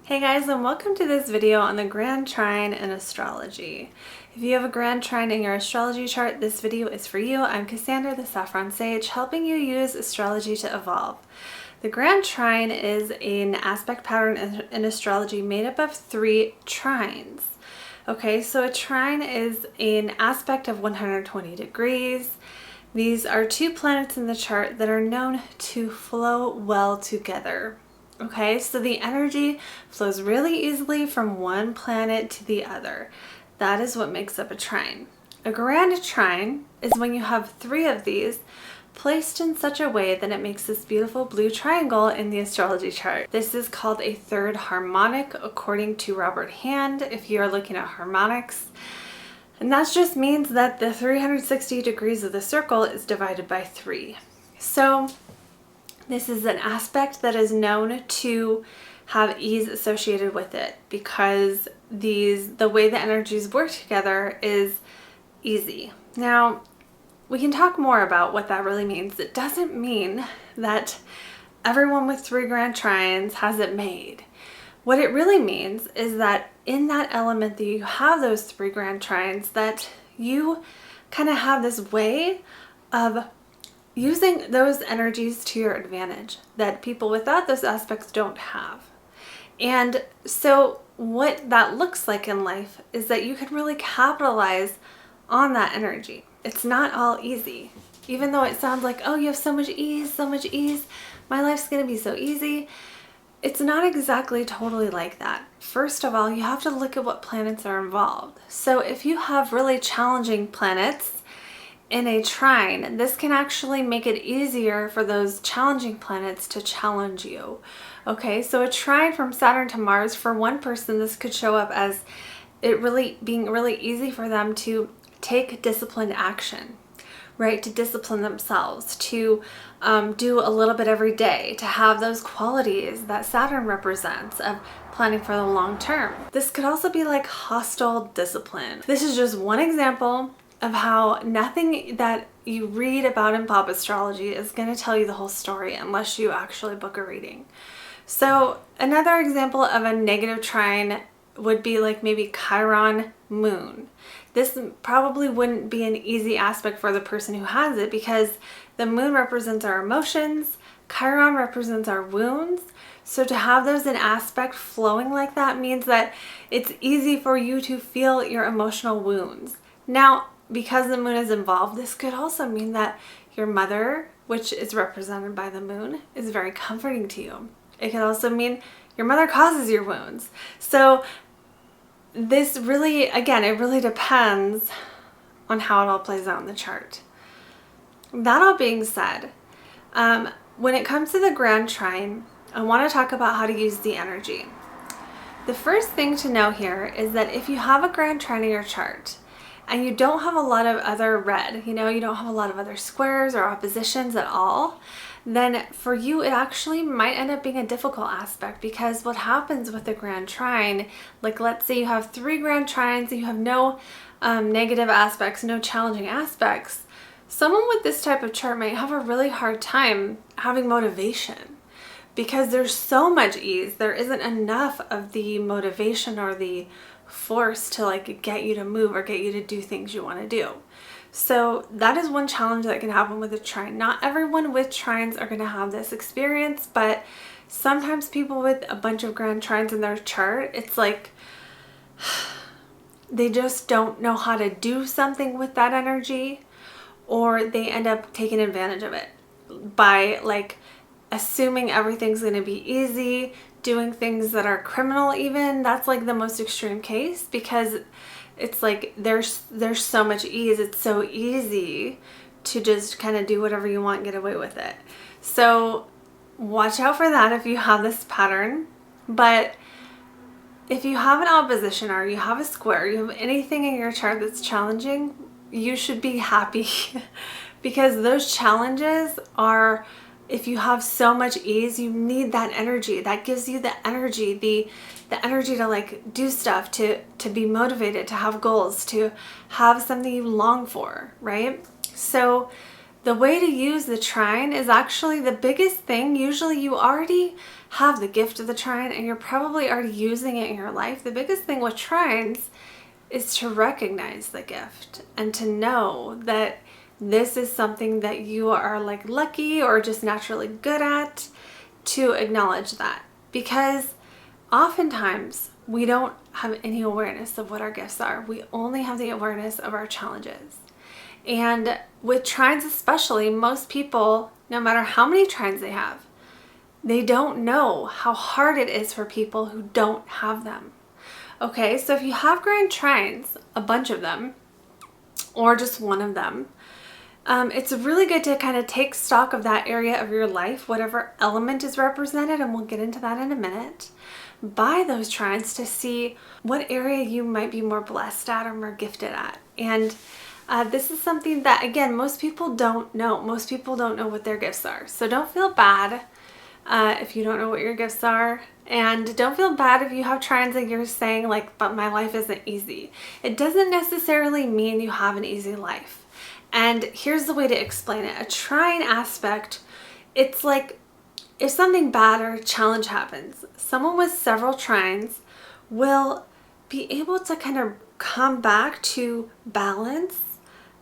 Hey guys, and welcome to this video on the Grand Trine in astrology. If you have a Grand Trine in your astrology chart, this video is for you. I'm Cassandra, the Saffron Sage, helping you use astrology to evolve. The Grand Trine is an aspect pattern in astrology made up of 3 trines. Okay, so a trine is an aspect of 120 degrees. These are 2 planets in the chart that are known to flow well together. Okay, so the energy flows really easily from one planet to the other. That is what makes up a trine. A grand trine is when you have 3 of these placed in such a way that it makes this beautiful blue triangle in the astrology chart. This is called a third harmonic according to Robert Hand if you are looking at harmonics. And that just means that the 360 degrees of the circle is divided by 3. So this is an aspect that is known to have ease associated with it because the way the energies work together is easy. Now, we can talk more about what that really means. It doesn't mean that everyone with 3 grand trines has it made. What it really means is that in that element that you have those 3 grand trines, that you kind of have this way of using those energies to your advantage that people without those aspects don't have. And so what that looks like in life is that you can really capitalize on that energy. It's not all easy. Even though it sounds like, oh, you have so much ease, my life's gonna be so easy. It's not exactly totally like that. First of all, you have to look at what planets are involved. So if you have really challenging planets in a trine, this can actually make it easier for those challenging planets to challenge you. Okay, so a trine from Saturn to Mars, for one person, this could show up as it really being really easy for them to take disciplined action, right? To discipline themselves, to do a little bit every day, to have those qualities that Saturn represents of planning for the long term. This could also be like hostile discipline. This is just one example of how nothing that you read about in pop astrology is going to tell you the whole story unless you actually book a reading. So another example of a negative trine would be like maybe Chiron moon. This probably wouldn't be an easy aspect for the person who has it because the moon represents our emotions, Chiron represents our wounds. So to have those in aspect flowing like that means that it's easy for you to feel your emotional wounds. Now, because the moon is involved, this could also mean that your mother, which is represented by the moon, is very comforting to you. It could also mean your mother causes your wounds. So this really, again, it really depends on how it all plays out in the chart. That all being said, when it comes to the Grand Trine, I want to talk about how to use the energy. The first thing to know here is that if you have a Grand Trine in your chart, and you don't have a lot of other red, you don't have a lot of other squares or oppositions at all, then for you it actually might end up being a difficult aspect because what happens with the Grand Trine, like let's say you have 3 Grand Trines and you have no negative aspects, no challenging aspects, someone with this type of chart might have a really hard time having motivation because there's so much ease. There isn't enough of the motivation or the force to like get you to move or get you to do things you want to do. So that is one challenge that can happen with a trine. Not everyone with trines are going to have this experience, but sometimes people with a bunch of grand trines in their chart, it's like they just don't know how to do something with that energy, or they end up taking advantage of it by like assuming everything's going to be easy, doing things that are criminal even. That's like the most extreme case because it's like there's so much ease. It's so easy to just kind of do whatever you want and get away with it. So watch out for that if you have this pattern. But if you have an opposition or you have a square, you have anything in your chart that's challenging, you should be happy because those challenges are, if you have so much ease, you need that energy. That gives you the energy, the energy to like do stuff, to be motivated, to have goals, to have something you long for, right? So the way to use the trine is actually the biggest thing. Usually you already have the gift of the trine and you're probably already using it in your life. The biggest thing with trines is to recognize the gift and to know that this is something that you are like lucky or just naturally good at, to acknowledge that. Because oftentimes we don't have any awareness of what our gifts are. We only have the awareness of our challenges. And with trines especially, most people, no matter how many trines they have, they don't know how hard it is for people who don't have them. Okay, so if you have grand trines, a bunch of them, or just one of them, it's really good to kind of take stock of that area of your life, whatever element is represented, and we'll get into that in a minute, by those trines to see what area you might be more blessed at or more gifted at. And this is something that, again, most people don't know. Most people don't know what their gifts are. So don't feel bad if you don't know what your gifts are. And don't feel bad if you have trines and you're saying like, but my life isn't easy. It doesn't necessarily mean you have an easy life. And here's the way to explain it. A trine aspect, it's like if something bad or a challenge happens, someone with several trines will be able to kind of come back to balance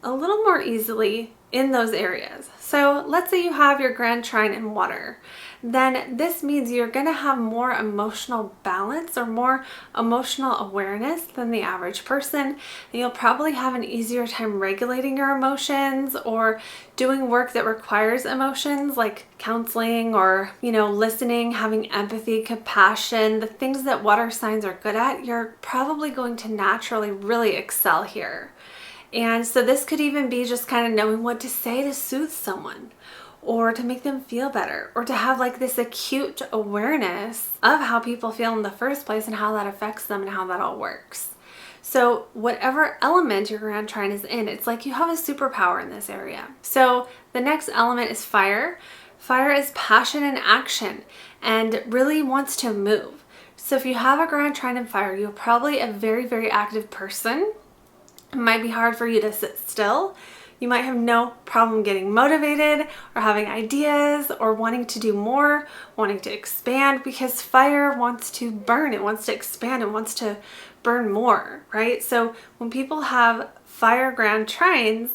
a little more easily in those areas. So let's say you have your grand trine in water, then this means you're going to have more emotional balance or more emotional awareness than the average person. And you'll probably have an easier time regulating your emotions or doing work that requires emotions like counseling or, listening, having empathy, compassion, the things that water signs are good at. You're probably going to naturally really excel here. And so this could even be just kind of knowing what to say to soothe someone or to make them feel better, or to have like this acute awareness of how people feel in the first place and how that affects them and how that all works. So whatever element your grand trine is in, it's like you have a superpower in this area. So the next element is fire. Fire is passion and action and really wants to move. So if you have a grand trine in fire, you're probably a very, very active person. It might be hard for you to sit still. You might have no problem getting motivated or having ideas or wanting to do more, wanting to expand, because fire wants to burn, it wants to expand, it wants to burn more, right? So when people have fire grand trines,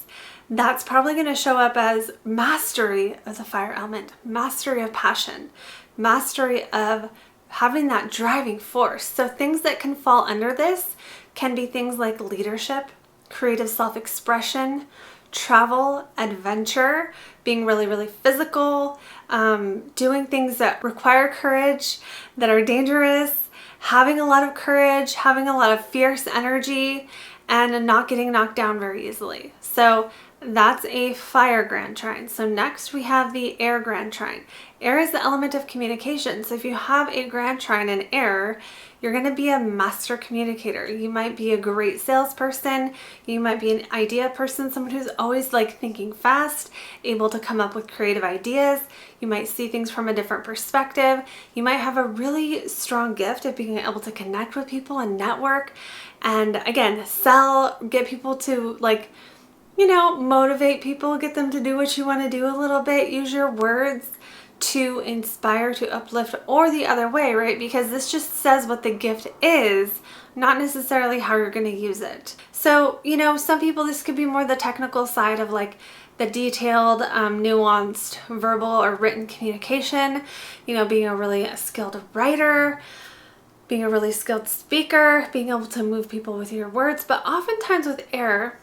that's probably going to show up as mastery of the fire element, mastery of passion, mastery of having that driving force. So things that can fall under this can be things like leadership, creative self-expression, travel, adventure, being really, really physical, doing things that require courage, that are dangerous, having a lot of courage, having a lot of fierce energy, and not getting knocked down very easily. So that's a fire grand trine. So next we have the air grand trine. Air is the element of communication. So if you have a grand trine in air, you're going to be a master communicator. You might be a great salesperson. You might be an idea person, someone who's always like thinking fast, able to come up with creative ideas. You might see things from a different perspective. You might have a really strong gift of being able to connect with people and network. And again, sell, get people to like, motivate people, get them to do what you want to do a little bit. Use your words to inspire, to uplift, or the other way, right? Because this just says what the gift is, not necessarily how you're going to use it. So, some people, this could be more the technical side of like the detailed, nuanced verbal or written communication, being a really skilled writer, being a really skilled speaker, being able to move people with your words. But oftentimes with air,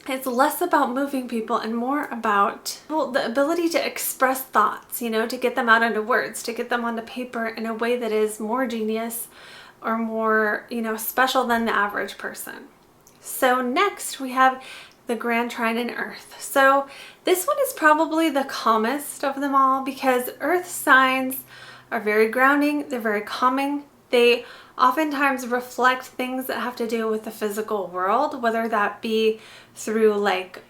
it's less about moving people and more about the ability to express thoughts, to get them out into words, to get them onto paper in a way that is more genius or more, special than the average person. So next we have the grand trine in earth. So this one is probably the calmest of them all because earth signs are very grounding, they're very calming. They oftentimes reflect things that have to do with the physical world, whether that be through like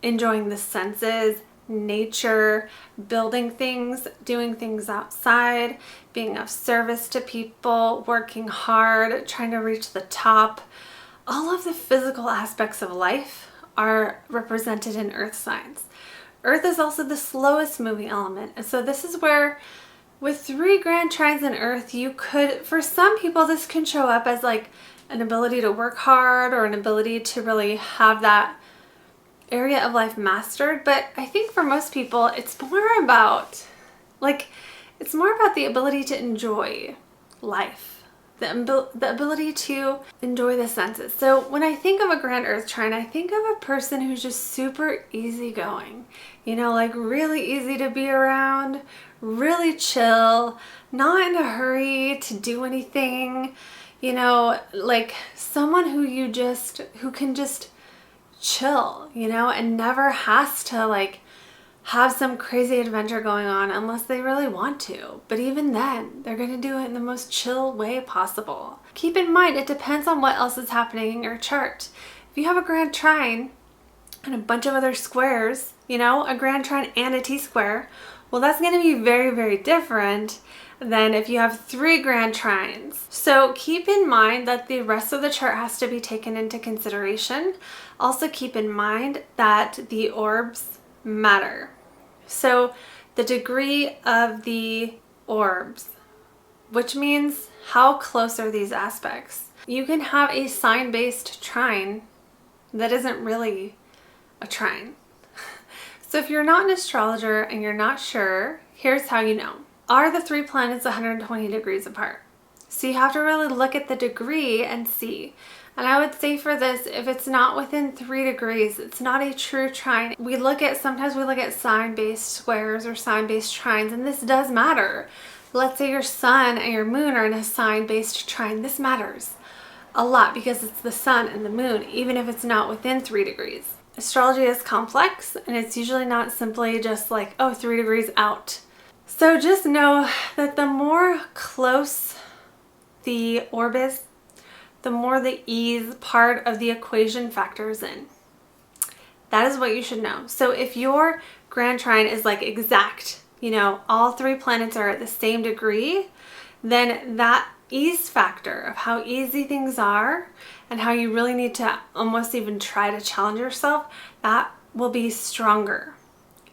enjoying the senses, nature, building things, doing things outside, being of service to people, working hard, trying to reach the top. All of the physical aspects of life are represented in earth signs. Earth is also the slowest moving element. And so this is where with 3 grand trines in earth, you could, for some people, this can show up as like an ability to work hard or an ability to really have that area of life mastered. But I think for most people, it's more about the ability to enjoy life, the ability to enjoy the senses. So when I think of a grand earth trine, I think of a person who's just super easygoing, you know, like really easy to be around, really chill, not in a hurry to do anything, you know, like someone who can just chill, you know, and never has to like have some crazy adventure going on unless they really want to. But even then, they're going to do it in the most chill way possible. Keep in mind, it depends on what else is happening in your chart. If you have a grand trine and a bunch of other squares, you know, a grand trine and a T-square, well, that's going to be very, very different than if you have 3 grand trines. So keep in mind that the rest of the chart has to be taken into consideration. Also keep in mind that the orbs matter. So the degree of the orbs, which means how close are these aspects. You can have a sign-based trine that isn't really a trine. So if you're not an astrologer and you're not sure, here's how you know. Are the 3 planets 120 degrees apart? So you have to really look at the degree and see. And I would say for this, if it's not within 3 degrees, it's not a true trine. Sometimes we look at sign-based squares or sign-based trines, and this does matter. Let's say your sun and your moon are in a sign-based trine. This matters a lot because it's the sun and the moon, even if it's not within 3 degrees. Astrology is complex, and it's usually not simply just like, oh, 3 degrees out. So just know that the more close the orb is, the more the ease part of the equation factors in. That is what you should know. So if your grand trine is like exact, you know, all 3 planets are at the same degree, then that ease factor of how easy things are and how you really need to almost even try to challenge yourself, that will be stronger.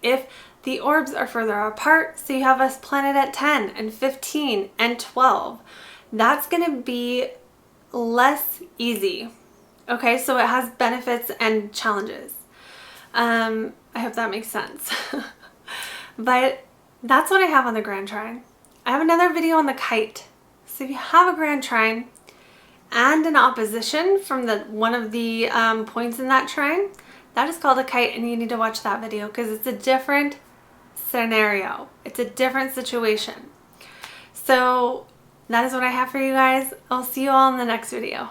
If the orbs are further apart, so you have a planet at 10 and 15 and 12, that's going to be less easy. Okay, so it has benefits and challenges. I hope that makes sense. But that's what I have on the grand trine. I have another video on the kite. So if you have a grand trine and an opposition from one of the points in that trine, that is called a kite, and you need to watch that video because it's a different scenario. It's a different situation. So that is what I have for you guys. I'll see you all in the next video.